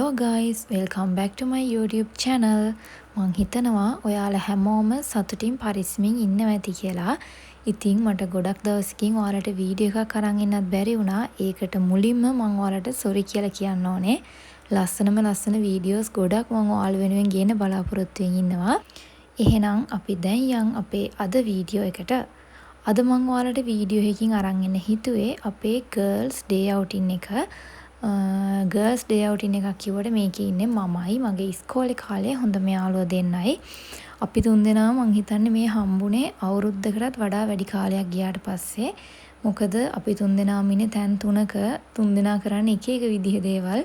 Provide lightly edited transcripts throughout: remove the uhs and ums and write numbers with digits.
Hello guys, welcome back to my YouTube channel. මං හිතනවා ඔයාලා හැමෝම සතුටින් පරිස්සමින් ඉන්නවා ඇති කියලා. ඉතින් මට ගොඩක් දවසකින් ඔයාලට වීඩියෝ එකක් අරන් ඉන්නත් බැරි වුණා. ඒකට මුලින්ම මං ඔයාලට සෝරි කියලා කියන්න ඕනේ. ලස්සන වීඩියෝස් ගොඩක් මං ඔයාලා වෙනුවෙන් ගේන්න බලාපොරොත්තු වෙමින් ඉන්නවා. එහෙනම් අපි දැන් යන් අපේ අද වීඩියෝ එකට. අද මං ඔයාලට වීඩියෝ එකකින් අරන් එන්න හිතුවේ අපේ girls day outing එක. ගර්ල්ස් ඩේ අවුටින් එකක් කිව්වට මේකේ ඉන්නේ මමයි මගේ ඉස්කෝලේ කාලේ හොඳම යාළුවෝ දෙන්නයි. අපි තුන්දෙනා මං හිතන්නේ මේ හම්බුනේ අවුරුද්දකටත් වඩා වැඩි කාලයක් ගියාට පස්සේ. මොකද අපි තුන්දෙනාම ඉන්නේ තැන් තුනක තුන්දෙනා කරන්නේ එක එක විදිහේ දේවල්.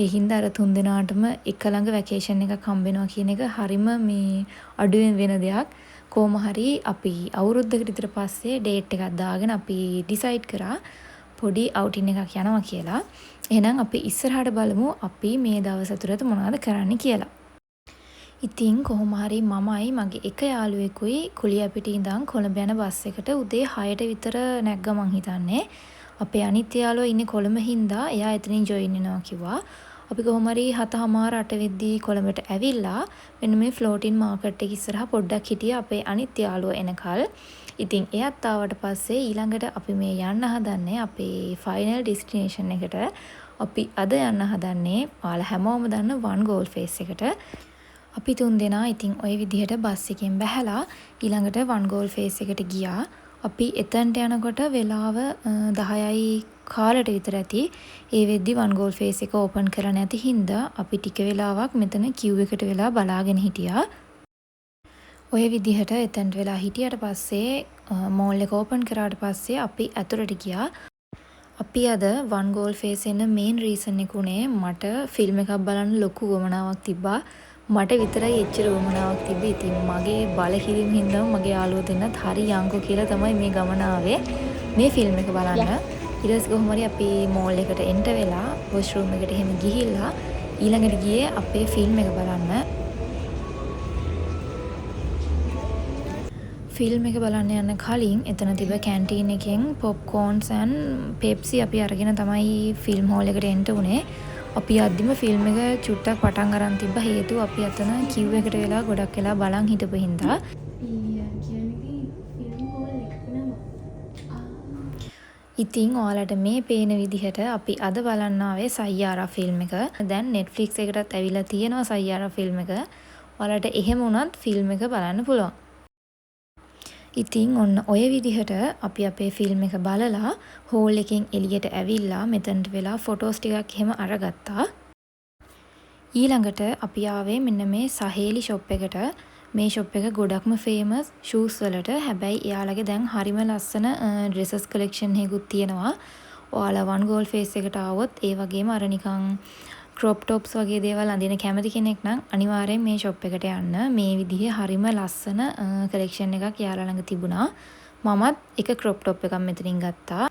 ඒ හින්දා අර තුන්දෙනාටම එක ළඟ වැකේෂන් එකක් හම්බ වෙනවා කියන එක හරිම මේ අඩුවෙන් වෙන දෙයක්. කොහොම හරි අපි අවුරුද්දකට විතර පස්සේ ඩේට් එකක් දාගෙන අපි ඩිසයිඩ් කරා පොඩි අවුටින් එකක් යනවා කියලා. එහෙනම් අපි ඉස්සරහට බලමු අපි මේ දවස් අතරත මොනවද කරන්න කියලා. ඉතින් කොහොම හරි මමයි මගේ එක යාළුවෙකුයි කුලියපිටිය ඉඳන් කොළඹ යන බස් එකට උදේ 6ට විතර නැග්ගා මං හිතන්නේ. අපේ අනිත් යාළුවා ඉන්නේ කොළඹ හින්දා එයා එතනින් ජොයින් වෙනවා කිව්වා. අපි කොහොම හරි 7:00 වෙද්දී කොළඹට ඇවිල්ලා මෙන්න මේ ෆ්ලෝටින් මාකට් එක ඉස්සරහා පොඩ්ඩක් හිටියා අපේ අනිත් යාළුවා එනකල්. ඉතින් එයාත් ආවට පස්සේ ඊළඟට අපි මේ යන්න හදන්නේ අපේ ෆයිනල් ඩෙස්ටිනේෂන් එකට. අපි අද යන්න හදන්නේ ඔයාලා හැමෝම දන්න වන් ගෝල් ෆේස් එකට. අපි තුන්දෙනා ඉතින් ওই විදිහට බස් එකෙන් බැහැලා ඊළඟට වන් ගෝල් ෆේස් එකට ගියා. අපි එතනට යනකොට වෙලාව 10යි කාලට විතර ඇති. ඒ වෙද්දි වන් ගෝල් ෆේස් එක ඕපන් කරලා නැති හින්දා අපි ටික වෙලාවක් මෙතන කිව් එකට වෙලා බලාගෙන හිටියා. ඔය විදිහට එතනට වෙලා හිටියට පස්සේ මෝල් එක ඕපන් කරාට පස්සේ අපි ඇතුළට ගියා. අපි අද වන් ගෝල් ෆේස් එන්න මේන් රීසන් එක උනේ මට ෆිල්ම් එකක් බලන්න ලොකු වමනාවක් තිබ්බා. මට විතරයි එච්චර වමනාවක් තිබ්බේ. ඉතින් මගේ බලකිරීම හින්දා මගේ යාළුවෝ දෙන්නත් හරි යංකෝ කියලා තමයි මේ ගමන ආවේ මේ ෆිල්ම් එක බලන්න. ඊට පස්සේ කොහොම හරි අපි මෝල් එකට එන්ටර් වෙලා වොෂ්රූම් එකට එහෙම ගිහිල්ලා ඊළඟට ගියේ අපේ ෆිල්ම් එක බලන්න. ෆිල්ම් එක බලන්න යන්න කලින් එතන තිබ්බ කැන්ටීන් එකෙන් පොප්කෝන්ස් and පෙප්සි අපි අරගෙන තමයි ෆිල්ම් හෝල් එකට එන්න උනේ. අපි අද්දිම ෆිල්ම් එක චුට්ටක් පටන් අරන් තිබ්බ හේතුව අපි අතන කිව් එකට වෙලා ගොඩක් වෙලා බලන් හිටපු හින්දා. ඉතින් ඔයාලට මේ පේන විදිහට අපි අද බලන්න ආවේ සයියාරා ෆිල්ම් එක. දැන් Netflix එකටත් ඇවිල්ලා තියෙනවා සයියාරා ෆිල්ම් එක. ඔයාලට එහෙම වුණත් ෆිල්ම් එක බලන්න පුළුවන්. ඉතින් ඔන්න ඔය විදිහට අපි අපේ ෆිල්ම් එක බලලා හෝල් එකෙන් එළියට ඇවිල්ලා මෙතනට වෙලා ෆොටෝස් ටිකක් එහෙම අරගත්තා. ඊළඟට අපි ආවේ මෙන්න මේ සහේලි ෂොප් එකට. මේ ෂොප් එක ගොඩක්ම ෆේමස් ෂූස් වලට. හැබැයි එයාලගේ දැන් හරිම ලස්සන ඩ්‍රෙසස් කලෙක්ෂන් එකකුත් තියෙනවා. ඔයාලා වන් ගෝල් ෆේස් එකට ආවොත් ඒ වගේම අර නිකන් ක්‍රොප් ටොප්ස් වගේ දේවල් අඳින කැමති කෙනෙක් නම් අනිවාර්යෙන් මේ ෂොප් එකට යන්න. මේ විදිහේ හරිම ලස්සන කලෙක්ෂන් එකක් යාලා ළඟ තිබුණා. මමත් එක ක්‍රොප් ටොප් එකක් මෙතනින් ගත්තා.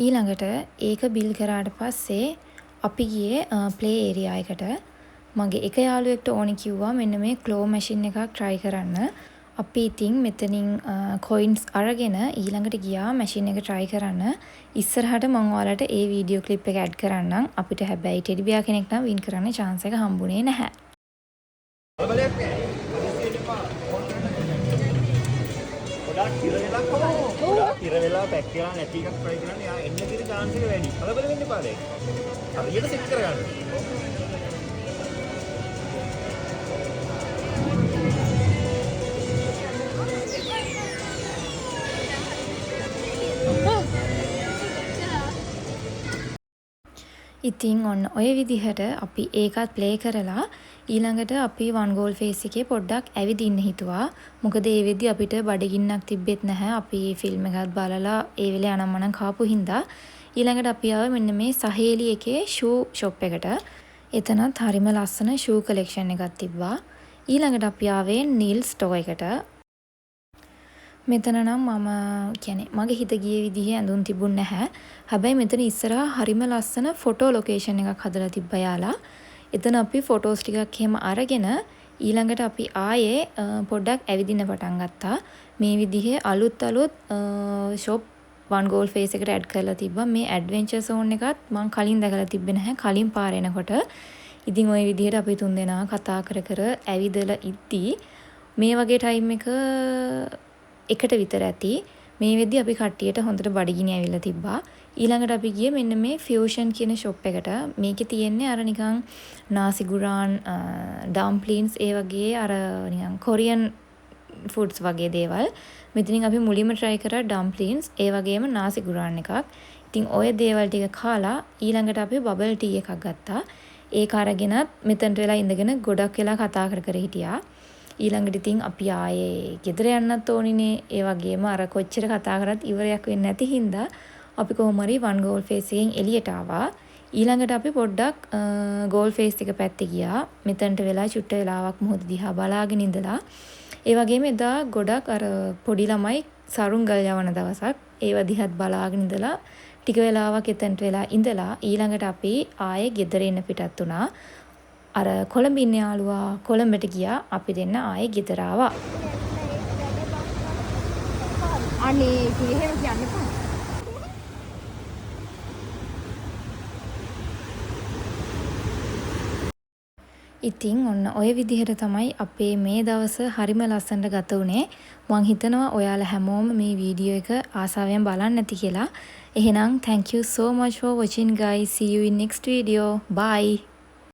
ඊළඟට ඒක බිල් කරාට පස්සේ අපි ගියේ ප්ලේ ඒරියා එකට. මගේ එක යාළුවෙක්ට ඕනි කිව්වා මෙන්න මේ ක්ලෝ මැෂින් එකක් try කරන්න. අපි ඉතින් මෙතනින් කොයින්ස් අරගෙන ඊළඟට ගියා මැෂින් එක try කරන්න. ඉස්සරහට මම ඔයාලට ඒ වීඩියෝ ක්ලිප් එක ඇඩ් කරන්නම්. අපිට හැබැයි ටෙඩි බියා කෙනෙක් නම් වින් කරන්න chance එක හම්බුනේ නැහැ. ගොඩක් ඉර වෙලා පැක් කරලා නැති එකක් try කරන්න යා එන්න තියෙන chance එක වැඩි. කලබල වෙන්න එපා දැන්. හරියට සෙට් කරගන්න. ඉතින් ඔන්න ඔය විදිහට අපි ඒකත් ප්ලේ කරලා ඊළඟට අපි වන් ගෝල් ෆේස් එකේ පොඩ්ඩක් ඇවිදින්න හිතුවා. මොකද ඒ වෙද්දි අපිට බඩගින්නක් තිබ්බෙත් නැහැ. අපි ෆිල්ම් එකත් බලලා ඒ වෙලේ අනම්මනම් කාපු හින්දා ඊළඟට අපි ආවේ මෙන්න මේ සහේලි එකේ ෂූ ෂොප් එකට. එතනත් හරිම ලස්සන ෂූ කලෙක්ෂන් එකක් තිබ්බා. ඊළඟට අපි ආවේ නිල් ස්ටෝ එකට. මෙතන නම් මම කියන්නේ මගේ හිත ගිය විදිහේ ඇඳුම් තිබුණ නැහැ. හැබැයි මෙතන ඉස්සරහා හරිම ලස්සන ෆොටෝ ලොකේෂන් එකක් හදලා තිබ්බා යාලා. එතන අපි ෆොටෝස් ටිකක් එහෙම අරගෙන ඊළඟට අපි ආයේ පොඩ්ඩක් ඇවිදින්න පටන් ගත්තා. මේ විදිහේ අලුත් ෂොප් වන් ගෝල් ෆේස් එකට ඇඩ් කරලා තිබ්බා. මේ ඇඩ්වෙන්චර් සෝන් එකත් මම කලින් දැකලා තිබ්බේ නැහැ. කලින් පාර එනකොට ඉතින් ওই විදිහට අපි තුන්දෙනා කතා කර කර ඇවිදලා ඉද්දි මේ වගේ ටයිම් එක එකට විතර ඇති. මේ වෙද්දි අපි කට්ටියට හොඳට බඩගිනි ඇවිල්ලා තිබ්බා. ඊළඟට අපි ගියේ මෙන්න මේ ෆියුෂන් කියන ෂොප් එකට. මේකේ තියෙන්නේ අර නිකන් නාසි ගුරාන් ඩම්ප්ලින්ස් ඒ වගේ අර නිකන් කොරියන් ෆුඩ්ස් වගේ දේවල්. මෙතනින් අපි මුලින්ම try කරා ඩම්ප්ලින්ස් ඒ වගේම නාසි ගුරාන් එකක්. ඉතින් ඔය දේවල් ටික කාලා ඊළඟට අපි බබල් ටී එකක් ගත්තා. ඒක අරගෙනත් මෙතනට වෙලා ඉඳගෙන ගොඩක් වෙලා කතා කර කර හිටියා. ඊළඟට ඉතින් අපි ආයේ ගෙදර යන්නත් ඕනිනේ. ඒ වගේම අර කොච්චර කතා කරත් ඉවරයක් වෙන්නේ නැති හින්දා අපි කොහොම හරි වන් ගෝල් ෆේස් එකෙන් එළියට ආවා. ඊළඟට අපි පොඩ්ඩක් ගෝල් ෆේස් එක පැත්තේ ගියා. මෙතනට වෙලා චුට්ට වෙලාවක් මොහොත දිහා බලාගෙන ඉඳලා ඒ වගේම එදා ගොඩක් අර පොඩි ළමයි සරුංගල් යවන දවසක්. ඒව දිහත් බලාගෙන ඉඳලා ටික වෙලාවක් එතනට වෙලා ඉඳලා ඊළඟට අපි ආයේ ගෙදර එන්න පිටත් වුණා. අර කොළඹ ඉන්න යාළුවා කොළඹට ගියා. අපි දෙන්න ආයේ ගෙදර ආවා. අනේ ඉතින් එහෙම කියන්න එපා. ඉතින් ඔන්න ඔය විදිහට තමයි අපේ මේ දවස හරිම ලස්සනට ගත වුණේ. මං හිතනවා ඔයාලා හැමෝම මේ වීඩියෝ එක ආසාවෙන් බලන්න ඇති කියලා. එහෙනම් thank you so much for watching guys. See you in next video. Bye.